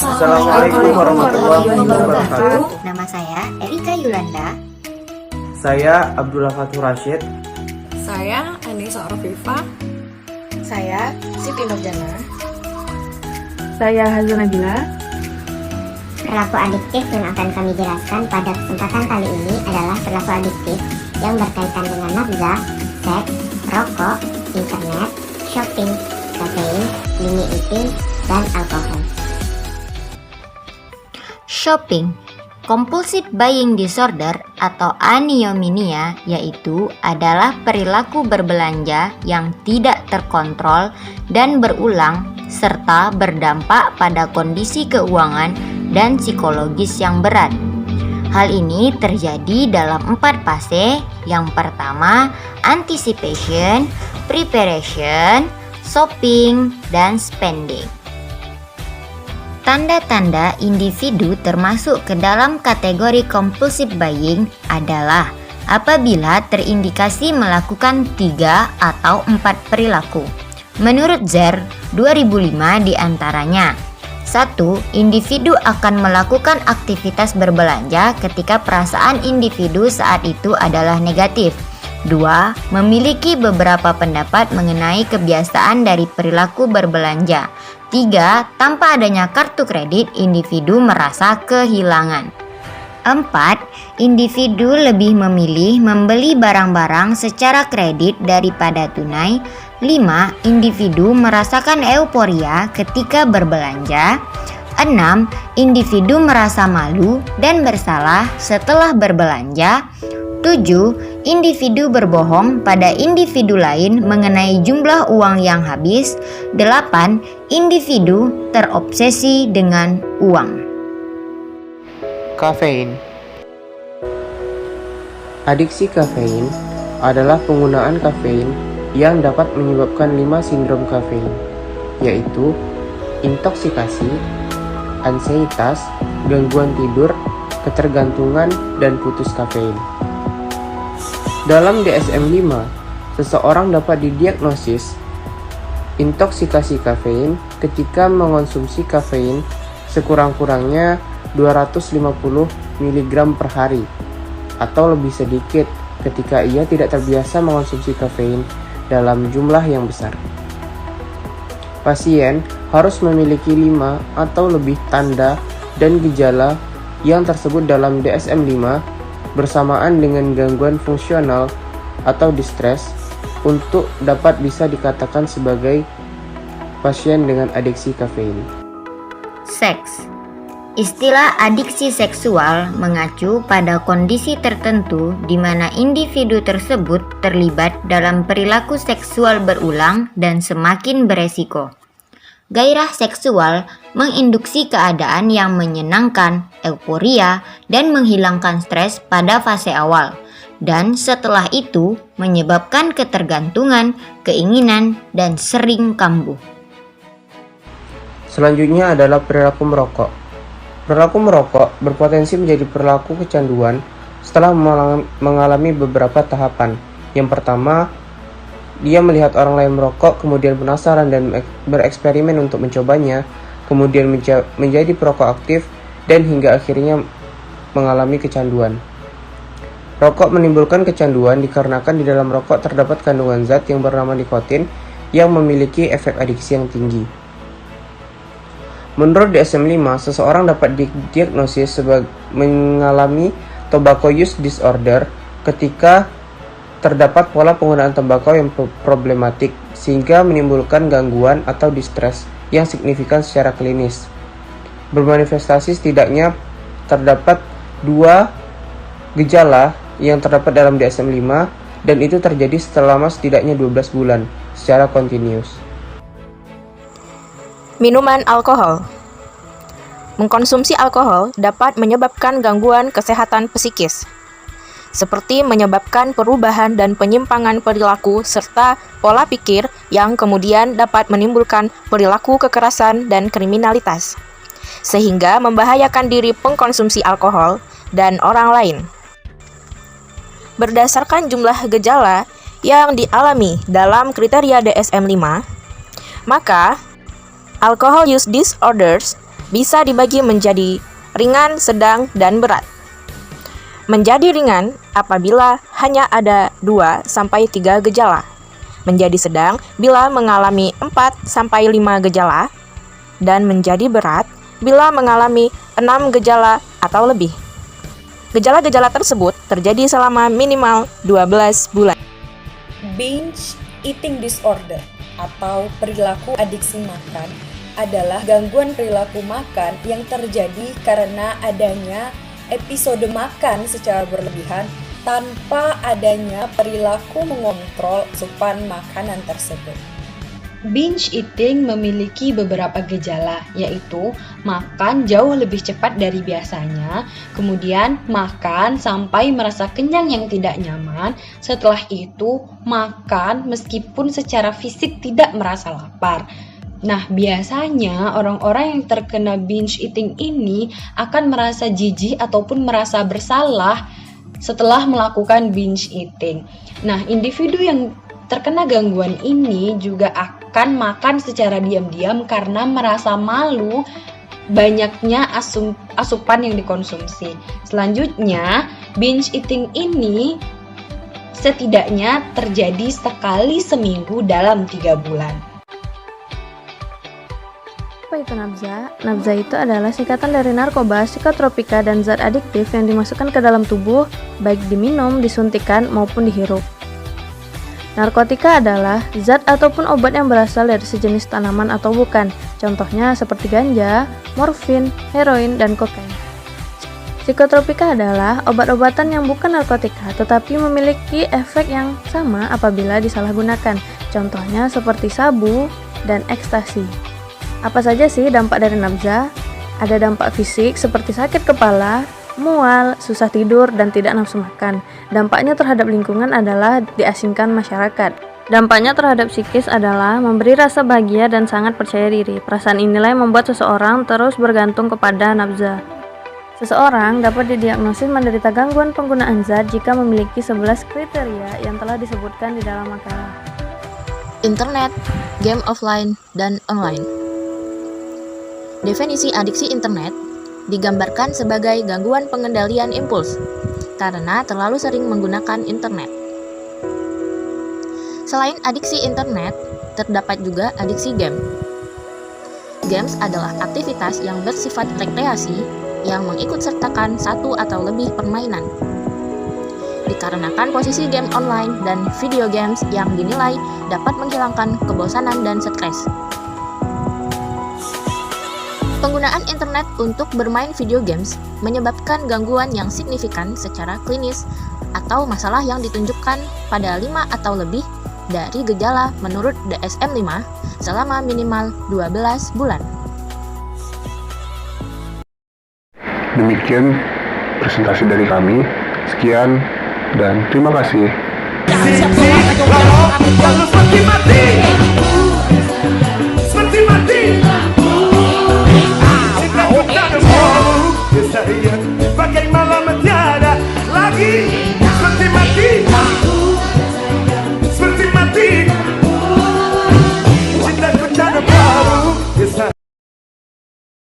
Assalamualaikum warahmatullahi wabarakatuh. Nama saya Erika Yulanda. Saya Abdullah Fatur Rashid. Saya Anissa Arfifa. Saya Siti Nurjana. Saya Hazal Nabila. Perilaku adiktif yang akan kami jelaskan pada kesempatan kali ini adalah perilaku adiktif yang berkaitan dengan nafza, seks, rokok, internet, shopping, kafein, mini eating, dan alkohol. Shopping, compulsive buying disorder atau aniomania, yaitu adalah perilaku berbelanja yang tidak terkontrol dan berulang serta berdampak pada kondisi keuangan dan psikologis yang berat. Hal ini terjadi dalam 4 fase. Yang pertama, anticipation, preparation, shopping, dan spending. Tanda-tanda individu termasuk ke dalam kategori compulsive buying adalah apabila terindikasi melakukan 3 atau 4 perilaku. Menurut Zer 2005 diantaranya: 1. Individu akan melakukan aktivitas berbelanja ketika perasaan individu saat itu adalah negatif. 2. Memiliki beberapa pendapat mengenai kebiasaan dari perilaku berbelanja. 3. Tanpa adanya kartu kredit, individu merasa kehilangan. 4. Individu lebih memilih membeli barang-barang secara kredit daripada tunai. 5. Individu merasakan euforia ketika berbelanja. 6. Individu merasa malu dan bersalah setelah berbelanja. 7. Individu berbohong pada individu lain mengenai jumlah uang yang habis. 8. Individu terobsesi dengan uang. Kafein. Adiksi kafein adalah penggunaan kafein yang dapat menyebabkan 5 sindrom kafein, yaitu intoksikasi, ansietas, gangguan tidur, ketergantungan, dan putus kafein. Dalam DSM-5, seseorang dapat didiagnosis intoksikasi kafein ketika mengonsumsi kafein sekurang-kurangnya 250 mg per hari atau lebih sedikit ketika ia tidak terbiasa mengonsumsi kafein dalam jumlah yang besar. Pasien harus memiliki 5 atau lebih tanda dan gejala yang tersebut dalam DSM-5 bersamaan dengan gangguan fungsional atau distres untuk dapat bisa dikatakan sebagai pasien dengan adiksi kafein. Seks. Istilah adiksi seksual mengacu pada kondisi tertentu di mana individu tersebut terlibat dalam perilaku seksual berulang dan semakin beresiko. Gairah seksual menginduksi keadaan yang menyenangkan, euforia, dan menghilangkan stres pada fase awal, dan setelah itu menyebabkan ketergantungan, keinginan, dan sering kambuh. Selanjutnya adalah perilaku merokok. Perilaku merokok berpotensi menjadi perilaku kecanduan setelah mengalami beberapa tahapan. Yang pertama, dia melihat orang lain merokok, kemudian penasaran dan bereksperimen untuk mencobanya, kemudian menjadi perokok aktif, dan hingga akhirnya mengalami kecanduan. Rokok menimbulkan kecanduan dikarenakan di dalam rokok terdapat kandungan zat yang bernama nikotin yang memiliki efek adiksi yang tinggi. Menurut DSM-5, seseorang dapat didiagnosis sebagai mengalami tobacco use disorder ketika terdapat pola penggunaan tembakau yang problematik sehingga menimbulkan gangguan atau distres yang signifikan secara klinis. Bermanifestasi setidaknya terdapat 2 gejala yang terdapat dalam DSM-5 dan itu terjadi selama setidaknya 12 bulan secara kontinus. Minuman alkohol. Mengkonsumsi alkohol dapat menyebabkan gangguan kesehatan psikis, seperti menyebabkan perubahan dan penyimpangan perilaku serta pola pikir yang kemudian dapat menimbulkan perilaku kekerasan dan kriminalitas, sehingga membahayakan diri pengkonsumsi alkohol dan orang lain. Berdasarkan jumlah gejala yang dialami dalam kriteria DSM-5, maka alcohol use disorders bisa dibagi menjadi ringan, sedang, dan berat. Menjadi ringan apabila hanya ada 2-3 gejala. Menjadi sedang bila mengalami 4-5 gejala. Dan menjadi berat bila mengalami 6 gejala atau lebih. Gejala-gejala tersebut terjadi selama minimal 12 bulan. Binge eating disorder atau perilaku adiksi makan adalah gangguan perilaku makan yang terjadi karena adanya episode makan secara berlebihan tanpa adanya perilaku mengontrol asupan makanan tersebut. Binge eating memiliki beberapa gejala, yaitu makan jauh lebih cepat dari biasanya, kemudian makan sampai merasa kenyang yang tidak nyaman, setelah itu makan meskipun secara fisik tidak merasa lapar. Nah, biasanya orang-orang yang terkena binge eating ini akan merasa jijik ataupun merasa bersalah setelah melakukan binge eating. Nah, individu yang terkena gangguan ini juga akan makan secara diam-diam karena merasa malu banyaknya asupan yang dikonsumsi. Selanjutnya, binge eating ini setidaknya terjadi sekali seminggu dalam 3 bulan. Apa itu nafza? Nafza itu adalah singkatan dari narkoba, psikotropika, dan zat adiktif yang dimasukkan ke dalam tubuh, baik diminum, disuntikan, maupun dihirup. Narkotika adalah zat ataupun obat yang berasal dari sejenis tanaman atau bukan, contohnya seperti ganja, morfin, heroin, dan kokain. Psikotropika adalah obat-obatan yang bukan narkotika tetapi memiliki efek yang sama apabila disalahgunakan, contohnya seperti sabu dan ekstasi. Apa saja sih dampak dari nafza? Ada dampak fisik seperti sakit kepala, mual, susah tidur, dan tidak nafsu makan. Dampaknya terhadap lingkungan adalah diasingkan masyarakat. Dampaknya terhadap psikis adalah memberi rasa bahagia dan sangat percaya diri. Perasaan inilah yang membuat seseorang terus bergantung kepada nafza. Seseorang dapat didiagnosis menderita gangguan penggunaan zat jika memiliki 11 kriteria yang telah disebutkan di dalam makalah. Internet, game offline, dan online. Definisi adiksi internet digambarkan sebagai gangguan pengendalian impuls karena terlalu sering menggunakan internet. Selain adiksi internet, terdapat juga adiksi game. Games adalah aktivitas yang bersifat rekreasi yang mengikutsertakan satu atau lebih permainan. Dikarenakan posisi game online dan video games yang dinilai dapat menghilangkan kebosanan dan stres. Penggunaan internet untuk bermain video games menyebabkan gangguan yang signifikan secara klinis atau masalah yang ditunjukkan pada 5 atau lebih dari gejala menurut DSM-5 selama minimal 12 bulan. Demikian presentasi dari kami. Sekian dan terima kasih.